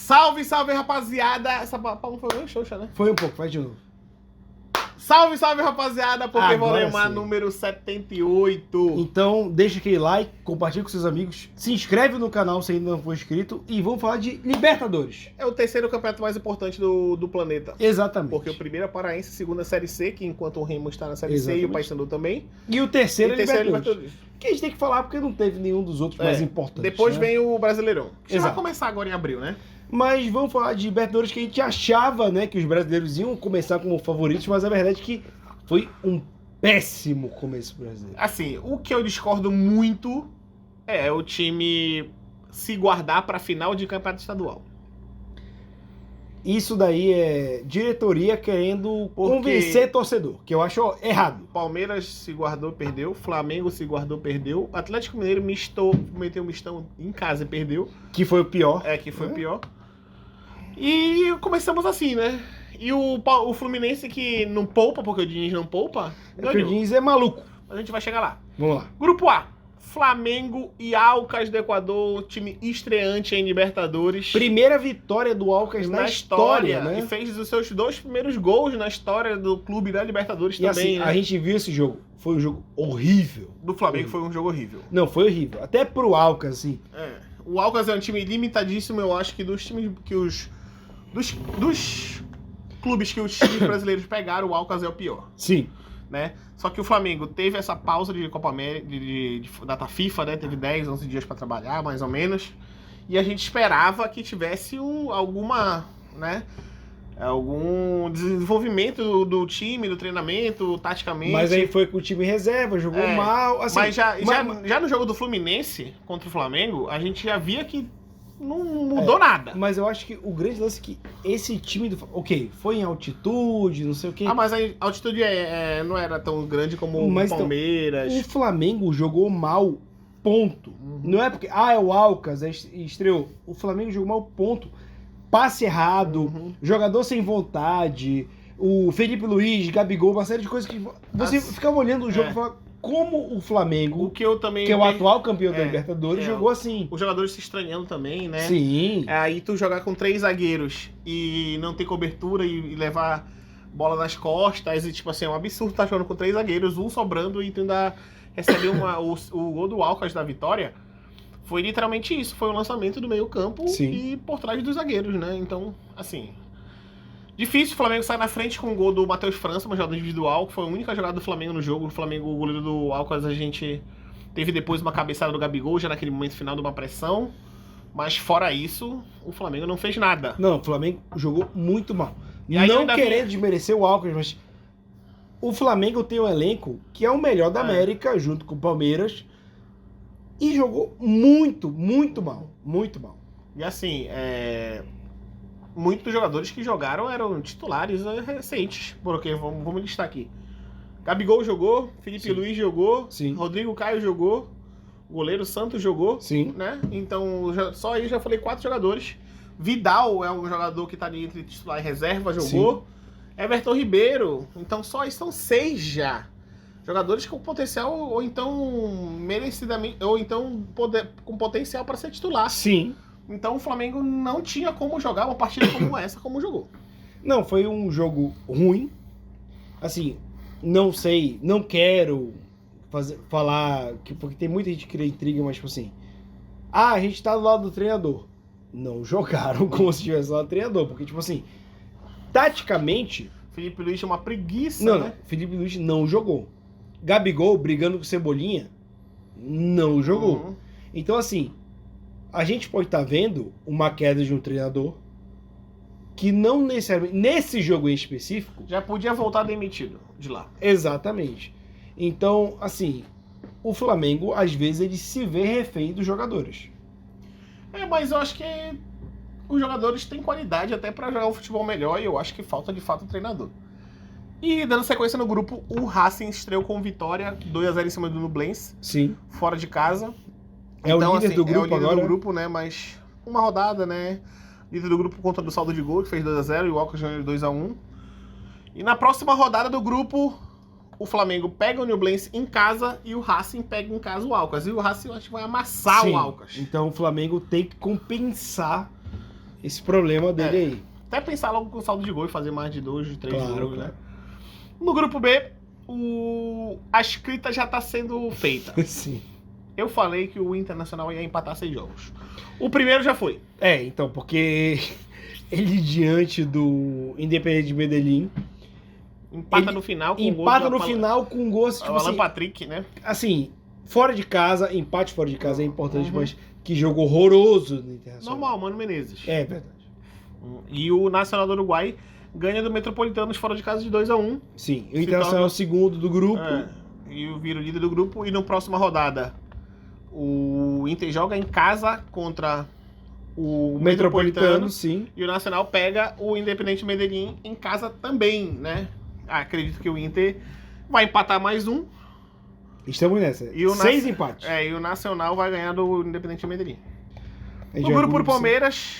Salve, salve, rapaziada. Essa palma foi meio xoxa, né? Foi um pouco, faz de novo. Salve, salve, rapaziada. Pokémon Agora Lemar sim. número 78. Então, deixa aquele like, compartilha com seus amigos, se inscreve no canal se ainda não for inscrito e vamos falar de Libertadores. É o terceiro campeonato mais importante do planeta. Exatamente. Porque o primeiro é Paraense, o segundo é Série C, que enquanto o Remo está na Série C Exatamente. e o Paysandu também. E o terceiro é terceiro é Libertadores. Que a gente tem que falar porque não teve nenhum dos outros mais importantes. Depois né? vem o Brasileirão. Que já vai Exato. começar agora em abril, né? Mas vamos falar de Libertadores que a gente achava, né, que os brasileiros iam começar como favoritos, mas a verdade é que foi um péssimo começo brasileiro. Assim, o que eu discordo muito é o time se guardar para a final de campeonato estadual. Isso daí é diretoria querendo Porque- convencer torcedor, que eu acho errado. Palmeiras se guardou, perdeu. Flamengo se guardou, perdeu. Atlético Mineiro meteu um mistão em casa e perdeu. Que foi o pior. Que foi o pior. E começamos assim, né? E o Fluminense que não poupa, porque o Diniz não poupa, É que o ganhou. Diniz é maluco. Mas a gente vai chegar lá. Vamos lá. Grupo A. Flamengo e Alcas do Equador, time estreante em Libertadores. Primeira vitória do Alcas na história, né? E fez os seus 2 primeiros gols na história do clube da Libertadores E também, assim, né? a gente viu esse jogo. Foi um jogo horrível. Do Flamengo foi um jogo horrível. Não, foi horrível. Até pro Alcas, assim. O Alcas é um time limitadíssimo, eu acho que dos times que dos clubes que os times brasileiros pegaram, o Alcas é o pior, Sim. né? Só que o Flamengo teve essa pausa de Copa América, de data FIFA, né? Teve 10, 11 dias para trabalhar, mais ou menos. E a gente esperava que tivesse alguma, né? Algum desenvolvimento do time, do treinamento, taticamente. Mas aí foi com o time reserva, jogou mal. Assim, Mas já no jogo do Fluminense contra o Flamengo, a gente já via que não mudou nada. Mas eu acho que o grande lance é que esse time do... Ok, foi em altitude, não sei o quê. Mas a altitude não era tão grande como Mas o Palmeiras. O Flamengo jogou mal, ponto. Não é porque, é o Alcas, estreou. O Flamengo jogou mal, ponto. Passe errado, jogador sem vontade, o Felipe Luiz, Gabigol, uma série de coisas que você ficava olhando o jogo e falava como o Flamengo, O que eu também que é o atual campeão da Libertadores, jogou assim. Os jogadores se estranhando também, né? Sim. Aí tu jogar com 3 zagueiros e não ter cobertura e levar bola nas costas, e tipo assim, é um absurdo tá jogando com 3 zagueiros, um sobrando e tu ainda recebeu o gol do Alcas da vitória. Foi literalmente isso, foi o lançamento do meio campo e por trás dos zagueiros, né? Então, assim, difícil. O Flamengo sai na frente com o gol do Matheus França, uma jogada individual, que foi a única jogada do Flamengo no jogo. O Flamengo, o goleiro do Alcas, a gente teve depois uma cabeçada do Gabigol, já naquele momento final de uma pressão. Mas fora isso, o Flamengo não fez nada. Não, o Flamengo jogou muito mal. E aí não ainda querendo desmerecer o Alcas, mas o Flamengo tem um elenco que é o melhor da América, junto com o Palmeiras, e jogou muito, muito mal. Muito mal. E assim, muitos dos jogadores que jogaram eram titulares recentes, porque vamos listar aqui. Gabigol jogou, Felipe Luiz jogou, Rodrigo Caio jogou, o goleiro Santos jogou, né? Então, só aí já falei 4 jogadores. Vidal é um jogador que tá ali entre titular e reserva, jogou. Everton Ribeiro, então só aí são 6 já. Jogadores com potencial, ou então merecidamente, ou então com potencial para ser titular. Sim. Então o Flamengo não tinha como jogar uma partida como essa, como jogou. Não, foi um jogo ruim. Assim, não sei, não quero falar, porque tem muita gente que cria intriga, mas tipo assim, a gente tá do lado do treinador. Não jogaram como se estivesse do lado do treinador, porque tipo assim, taticamente... Felipe Luiz tinha uma preguiça, né? Felipe Luiz não jogou. Gabigol brigando com Cebolinha não jogou. Então assim, a gente pode estar vendo uma queda de um treinador que não necessariamente, nesse jogo em específico... Já podia voltar demitido de lá. Exatamente. Então, assim, o Flamengo, às vezes, ele se vê refém dos jogadores. Mas eu acho que os jogadores têm qualidade até para jogar um futebol melhor, e eu acho que falta, de fato, o treinador. E dando sequência no grupo, o Racing estreou com vitória 2-0 em cima do Nublense. Sim. Fora de casa. É então, o líder do grupo agora? É o líder do grupo, né? Mas uma rodada, né? Líder do grupo por conta do saldo de gol, que fez 2-0, e o Alcas ganhou 2-1. E na próxima rodada do grupo, o Flamengo pega o Nublense em casa e o Racing pega em casa o Alcas. E o Racing, eu acho que vai amassar o Alcas. Então o Flamengo tem que compensar esse problema dele aí. Até pensar logo com saldo de gol e fazer mais de 2, de 3 Claro, gols, claro. né? No grupo B, a escrita já tá sendo feita. Sim. Eu falei que o Internacional ia empatar 6 jogos. O primeiro já foi. Então, porque ele diante do Independiente de Medellín, Empata Ele no final com empata o gol no final com gols, tipo Alan assim, Patrick, né? assim, fora de casa, empate fora de casa é importante, mas que jogo horroroso no Internacional. Normal, Mano Menezes. É verdade. E o Nacional do Uruguai ganha do Metropolitanos fora de casa de 2-1. Sim, o Se Internacional torna- é o segundo do grupo. E vira o líder do grupo. E na próxima rodada, o Inter joga em casa contra o Metropolitano, sim. E o Nacional pega o Independente Medellín em casa também, né? Acredito que o Inter vai empatar mais um. Estamos nessa. E o 6 empates. E o Nacional vai ganhar do Independente Medellín. A gente No vai grupo do C. Palmeiras,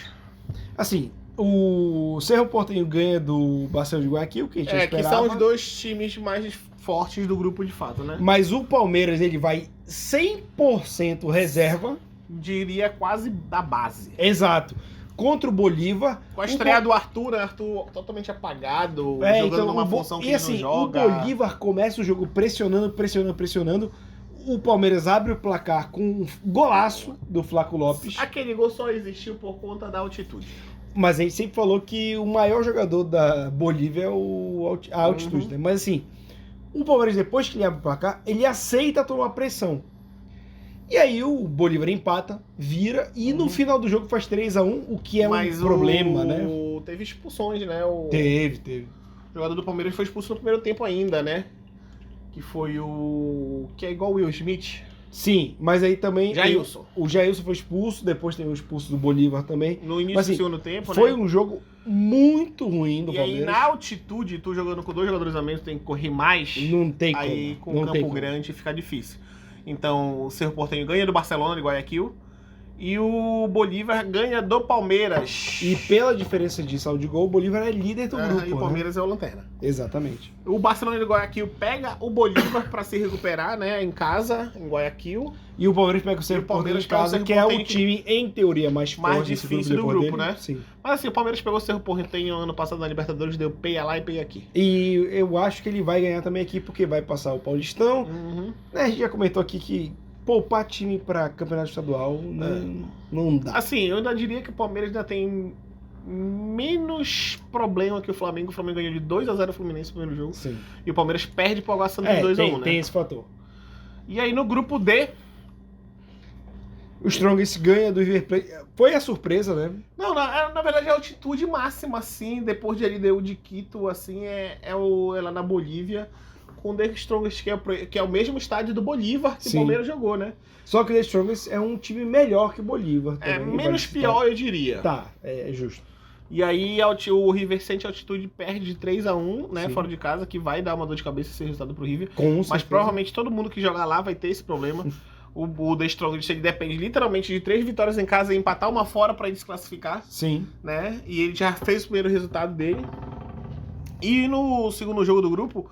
Assim, o Cerro Porteño ganha do Barcelona de Guayaquil, que a gente já que esperava. são os dois times mais fortes do grupo de fato, né? Mas o Palmeiras, ele vai 100% reserva. Diria quase da base. Exato. Contra o Bolívar. Com a estreia do Arthur, né? Arthur totalmente apagado, jogando numa função que e ele assim, não joga. o Bolívar começa o jogo pressionando. O Palmeiras abre o placar com um golaço do Flaco Lopes. Aquele gol só existiu por conta da altitude. Mas a gente sempre falou que o maior jogador da Bolívia é a altitude, Uhum. né? Mas assim, o Palmeiras, depois que ele abre o placar, ele aceita tomar pressão. E aí o Bolívar empata, vira e no final do jogo faz 3-1, o que é Mas um problema, né? Teve expulsões, né? O Teve. jogador do Palmeiras foi expulso no primeiro tempo ainda, né? Que foi o... Que é igual o Will Smith. Sim, mas aí também Jailson. o Jailson foi expulso, depois tem o expulso do Bolívar também. No início Mas, do assim, segundo tempo, Foi né? um jogo muito ruim do E aí, Palmeiras. na altitude, tu jogando com 2 jogadores a menos, tem que correr mais. Não tem como. Aí, com não o tem campo como. grande, fica difícil. Então, o Cerro Porteño ganha do Barcelona, de Guayaquil. E o Bolívar ganha do Palmeiras. E pela diferença de saldo de gol, o Bolívar é líder do grupo. E o né? Palmeiras é o lanterna. Exatamente. O Barcelona de Guayaquil pega o Bolívar para se recuperar, né? Em casa, em Guayaquil. E o Palmeiras pega o Cerro E o Palmeiras Porteño em casa, pega o que é Cerro o Porteño time, em teoria, mais mais forte desse difícil do depois grupo, dele. né? Sim. Mas assim, o Palmeiras pegou o Cerro Porteño ano passado na Libertadores, deu peia lá e peia aqui. E eu acho que ele vai ganhar também aqui, porque vai passar o Paulistão. Uhum. Né, a gente já comentou aqui que poupar time pra campeonato estadual não dá. Assim, eu ainda diria que o Palmeiras ainda tem menos problema que o Flamengo. O Flamengo ganhou de 2-0 o Fluminense no primeiro jogo. Sim. E o Palmeiras perde pro Água Santa de 2-1, né? Tem esse fator. E aí no grupo D... O Strongest ganha do River Plate. Foi a surpresa, né? Não, na verdade é a altitude máxima, assim, depois de LDU de Quito, assim, é lá na Bolívia, com o The Strongest, que é o mesmo estádio do Bolívar que Sim. o Palmeiras jogou, né? Só que o The Strongest é um time melhor que o Bolívar. É também, menos vale pior, eu diria. citar. Tá, é justo. E aí o River sente a altitude, perde de 3-1, né, Sim. fora de casa, que vai dar uma dor de cabeça esse resultado pro River. Com Mas certeza. provavelmente todo mundo que jogar lá vai ter esse problema. O The Strongest ele depende literalmente de 3 vitórias em casa e empatar uma fora para ele se classificar, Sim. né? E ele já fez o primeiro resultado dele. E no segundo jogo do grupo,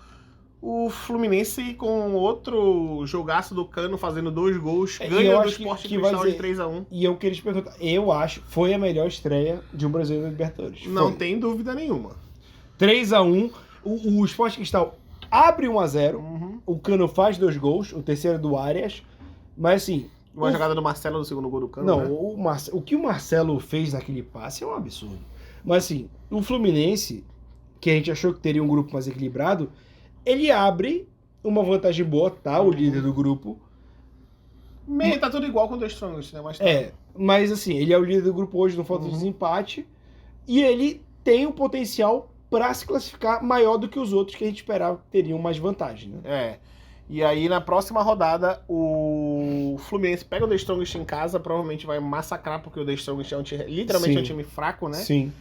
o Fluminense com outro jogaço do Cano fazendo 2 gols, E eu ganha do acho Sport que vai Cristal de dizer- 3-1. E eu queria te perguntar, eu acho, foi a melhor estreia de um brasileiro na Libertadores. Não Foi. tem dúvida nenhuma. 3-1, o Sport Cristal abre 1-0, Uhum. o Cano faz 2 gols, o terceiro é do Arias, mas assim... Uma o- jogada do Marcelo no segundo gol do Cano, Não, né? o que o Marcelo fez naquele passe é um absurdo. Mas assim, o Fluminense, que a gente achou que teria um grupo mais equilibrado, ele abre uma vantagem boa, tá? O líder do grupo. Meio, tá tudo igual com o The Strongest, né? Mas tá. Mas assim, ele é o líder do grupo hoje, não falta desempate. E ele tem um potencial para se classificar maior do que os outros que a gente esperava que teriam mais vantagem, né? É. E aí, na próxima rodada, o Fluminense pega o The Strongest em casa, provavelmente vai massacrar, porque o The Strongest é literalmente Sim. um time fraco, né? Sim.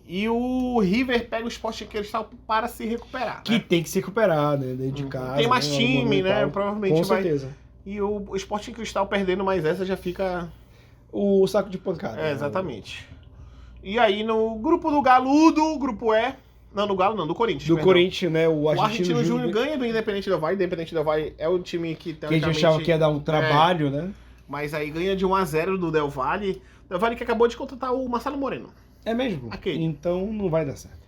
E o River pega o Sport Cristal para se recuperar. Que né? tem que se recuperar, né? Dentro de casa. Tem mais né? time, né? Monumental. Provavelmente Com vai. certeza. E o Sport Cristal perdendo mais essa já fica. O saco de pancada. né? Exatamente. E aí, no grupo do Galudo, grupo E. Não, do Galo não, do Corinthians. Do perdão. Corinthians, né? O O Argentino Argentino Júnior Júnior. ganha do Independente Del Valle. Independente Del Valle é o time que Que a gente achava que ia dar um trabalho, né? Mas aí ganha de 1-0 do Del Valle. Del Valle que acabou de contratar o Marcelo Moreno. É mesmo? Aquele. Então não vai dar certo.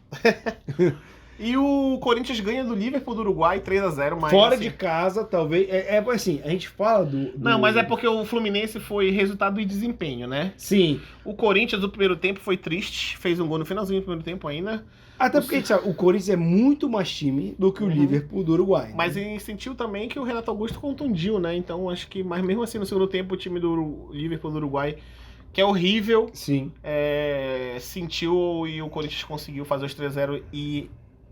E o Corinthians ganha do Liverpool do Uruguai 3-0, mas Fora assim, de casa, talvez. É assim, a gente fala do. Não, mas é porque o Fluminense foi resultado e desempenho, né? Sim. O Corinthians, no primeiro tempo, foi triste. Fez um gol no finalzinho do primeiro tempo ainda. Até porque a gente sabe, o Corinthians é muito mais time do que o Liverpool do Uruguai. Mas né? ele sentiu também que o Renato Augusto contundiu, né? Então acho que, mas mesmo assim, no segundo tempo, o time do Liverpool do Uruguai, que é horrível, Sim. sentiu e o Corinthians conseguiu fazer os 3-0 e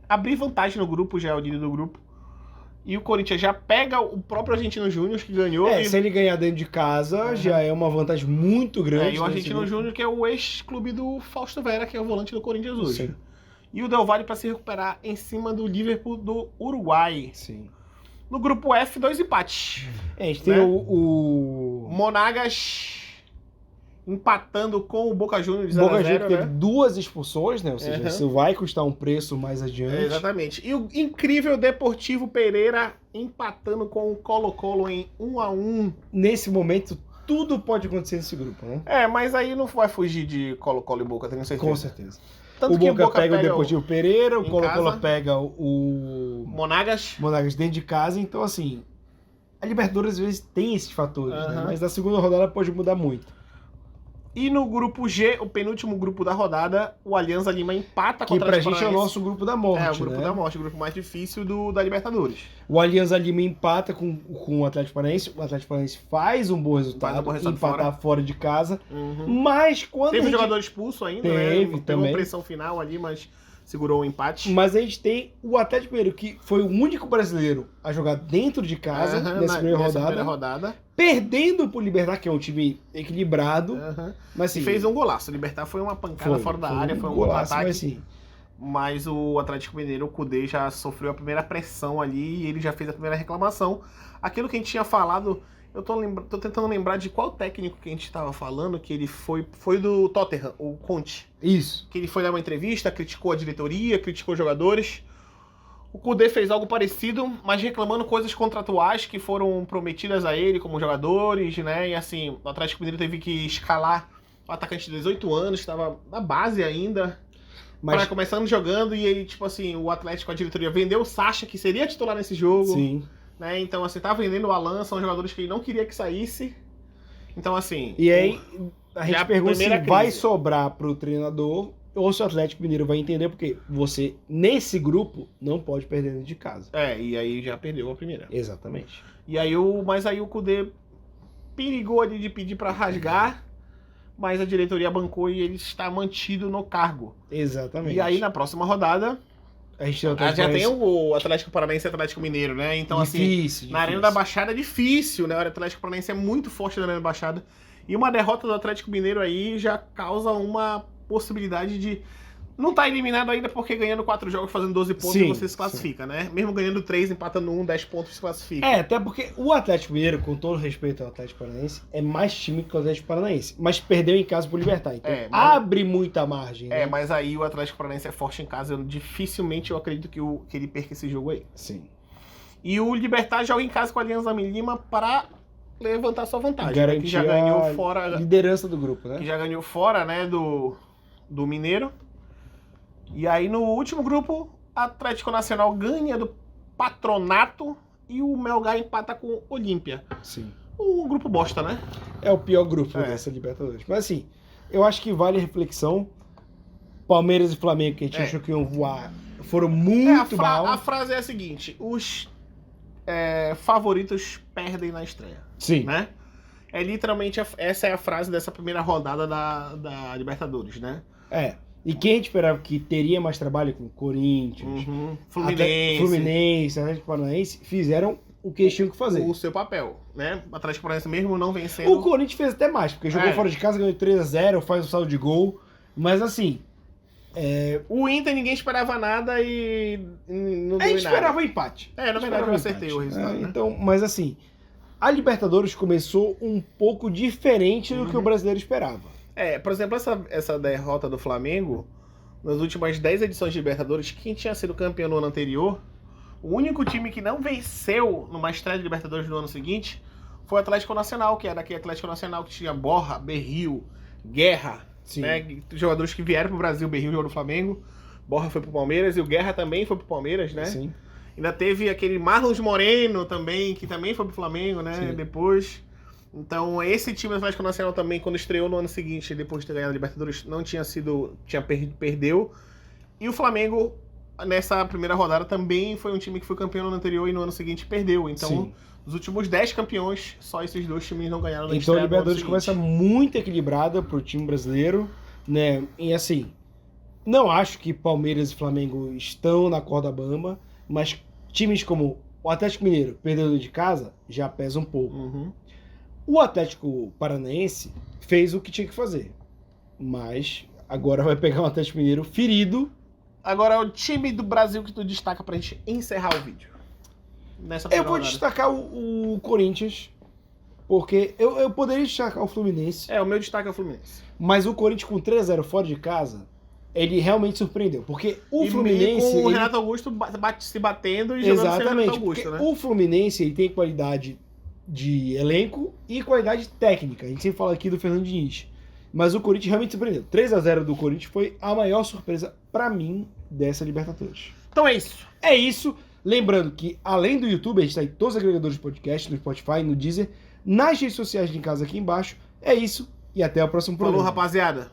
abrir vantagem no grupo, já é o líder do grupo. E o Corinthians já pega o próprio Argentino Júnior, que ganhou. Se ele ganhar dentro de casa, já é uma vantagem muito grande. E o Argentino nesse grupo. Júnior, que é o ex-clube do Fausto Vera, que é o volante do Corinthians hoje. Sim. E o Del Valle para se recuperar em cima do Liverpool do Uruguai. Sim. No grupo F, 2 empates. A gente tem Né? o Monagas empatando com o Boca Juniors de 0 Boca a Juniors 0, teve né? 2 expulsões, né? Ou seja, Uhum. isso vai custar um preço mais adiante. Exatamente. E o incrível Deportivo Pereira empatando com o Colo-Colo em 1-1. Nesse momento, tudo pode acontecer nesse grupo, né? Mas aí não vai fugir de Colo-Colo e Boca, tenho certeza. Com certeza. Tanto o que Boca pega o Deportivo Pereira, o em Colo-Colo casa. pega o Monagas. Monagas dentro de casa. Então, assim, a Libertadores às vezes tem esses fatores, né? Aham. Mas na segunda rodada pode mudar muito. E no grupo G, o penúltimo grupo da rodada, o Alianza Lima empata Que contra pra o gente é o Paranaense. nosso grupo da morte, O grupo né? da morte, o grupo mais difícil da Libertadores. O Alianza Lima empata com o Atlético Paranaense. O Atlético Paranaense faz um bom resultado, Faz um bom resultado empatar fora de casa. Uhum. Mas quando Teve a um gente... jogador expulso ainda, Teve né? também. uma pressão final ali, mas segurou o empate. Mas a gente tem o Atlético Mineiro, que foi o único brasileiro a jogar dentro de casa Aham, nessa primeira rodada, primeira rodada. perdendo pro Libertad, que é um time equilibrado. Aham. Mas assim, E fez um golaço. O Libertar foi uma pancada fora da área, foi um golaço, contra-ataque. mas assim, Mas o Atlético Mineiro, o Kudê, já sofreu a primeira pressão ali e ele já fez a primeira reclamação. Aquilo que a gente tinha falado, eu tô tentando lembrar de qual técnico que a gente estava falando, que ele foi do Tottenham, o Conte. isso. Que ele foi dar uma entrevista, criticou a diretoria, criticou os jogadores. O Kudê fez algo parecido, mas reclamando coisas contratuais que foram prometidas a ele como jogadores, né? E assim, o Atlético Mineiro teve que escalar o atacante de 18 anos, que estava na base ainda, Mas começando jogando, e ele, tipo assim, o Atlético, a diretoria vendeu o Sacha, que seria titular nesse jogo, sim. né? Então, assim, tá vendendo o Alan, são jogadores que ele não queria que saísse. Então, assim... E aí a já gente a pergunta se primeira vai crise. sobrar pro treinador ou se o Atlético Mineiro vai entender, porque você, nesse grupo, não pode perder dentro de casa. E aí já perdeu a primeira. Exatamente. E aí mas aí o Kudê perigou ali de pedir pra rasgar, mas a diretoria bancou e ele está mantido no cargo. Exatamente. E aí na próxima rodada, a gente tem o já Atlético tem Paranaense. o Atlético Paranaense e Atlético Mineiro, né? Então assim, Difícil, na Arena da Baixada é difícil, né? O Atlético Paranaense é muito forte na Arena da Baixada. E uma derrota do Atlético Mineiro aí já causa uma possibilidade de... Não tá eliminado ainda porque ganhando 4 jogos, fazendo 12 pontos, Sim, você se classifica, né? Mesmo ganhando 3, empatando 1, 10 pontos, se classifica. até porque o Atlético Mineiro, com todo respeito ao Atlético Paranaense, é mais time que o Atlético Paranaense. Mas perdeu em casa pro Libertad. Então Mas- abre muita margem. Né? Mas aí o Atlético Paranaense é forte em casa. Dificilmente eu acredito que ele perca esse jogo aí. Sim. E o Libertad joga em casa com a Alianza Lima para levantar sua vantagem. Né? Garantir Que já ganhou a fora, liderança do grupo, né? que já ganhou fora, né, do Mineiro. E aí no último grupo, Atlético Nacional ganha do Patronato e o Melgar empata com o Olímpia. Sim. Um grupo bosta, né? É o pior grupo É. dessa Libertadores. Mas assim, eu acho que vale a reflexão. Palmeiras e Flamengo, que a gente achou que iam voar, foram muito mal. A frase é a seguinte: os favoritos perdem na estreia. Sim. Né? É literalmente essa é a frase dessa primeira rodada da Libertadores, né? E quem a gente esperava que teria mais trabalho com Corinthians, Fluminense, Atlético Paranaense, fizeram o que eles tinham que fazer. O seu papel, né? O Atlético Paranaense mesmo não vencendo. O Corinthians fez até mais, porque jogou fora de casa, ganhou 3-0, faz um saldo de gol. Mas assim, O Inter ninguém esperava nada e não deu a gente em nada. esperava empate. Na verdade eu acertei o resultado. Né? Então, mas assim, a Libertadores começou um pouco diferente do que o brasileiro esperava. Por exemplo, essa derrota do Flamengo, nas últimas 10 edições de Libertadores, quem tinha sido campeão no ano anterior, o único time que não venceu numa estreia de Libertadores no ano seguinte foi o Atlético Nacional, que era aquele Atlético Nacional que tinha Borja, Berril, Guerra, Sim. né? Jogadores que vieram pro Brasil, o Berril jogou no Flamengo, Borja foi pro Palmeiras e o Guerra também foi pro Palmeiras, né? Sim. Ainda teve aquele Marlos Moreno também, que também foi pro Flamengo, né? Sim. Depois. Então, esse time do Atlético Nacional também, quando estreou no ano seguinte, depois de ter ganhado a Libertadores, não tinha sido. Perdeu. E o Flamengo, nessa primeira rodada, também foi um time que foi campeão no ano anterior e no ano seguinte perdeu. Então, Sim. nos últimos 10 campeões, só esses dois times não ganharam na Então a estreia do ano Libertadores seguinte. começa muito equilibrada pro time brasileiro, né? E assim, não acho que Palmeiras e Flamengo estão na corda bamba, mas times como o Atlético Mineiro, perdendo de casa, já pesa um pouco. Uhum. O Atlético Paranaense fez o que tinha que fazer, mas agora vai pegar um Atlético Mineiro ferido. Agora, o time do Brasil que tu destaca pra gente encerrar o vídeo. Nessa Eu primeira vou rodada. destacar o Corinthians, porque eu poderia destacar o Fluminense, O meu destaque é o Fluminense. mas o Corinthians com 3-0 fora de casa, ele realmente surpreendeu, porque o E Fluminense... com o ele- Renato Augusto se batendo e jogando sem o Exatamente, Renato Augusto, porque né? o Fluminense ele tem qualidade de elenco e qualidade técnica. A gente sempre fala aqui do Fernando Diniz. Mas o Corinthians realmente surpreendeu. 3-0 do Corinthians foi a maior surpresa pra mim dessa Libertadores. Então é isso. É isso. Lembrando que, além do YouTube, a gente está em todos os agregadores de podcast, no Spotify, no Deezer, nas redes sociais de em casa aqui embaixo. É isso e até o próximo Falou, programa. rapaziada.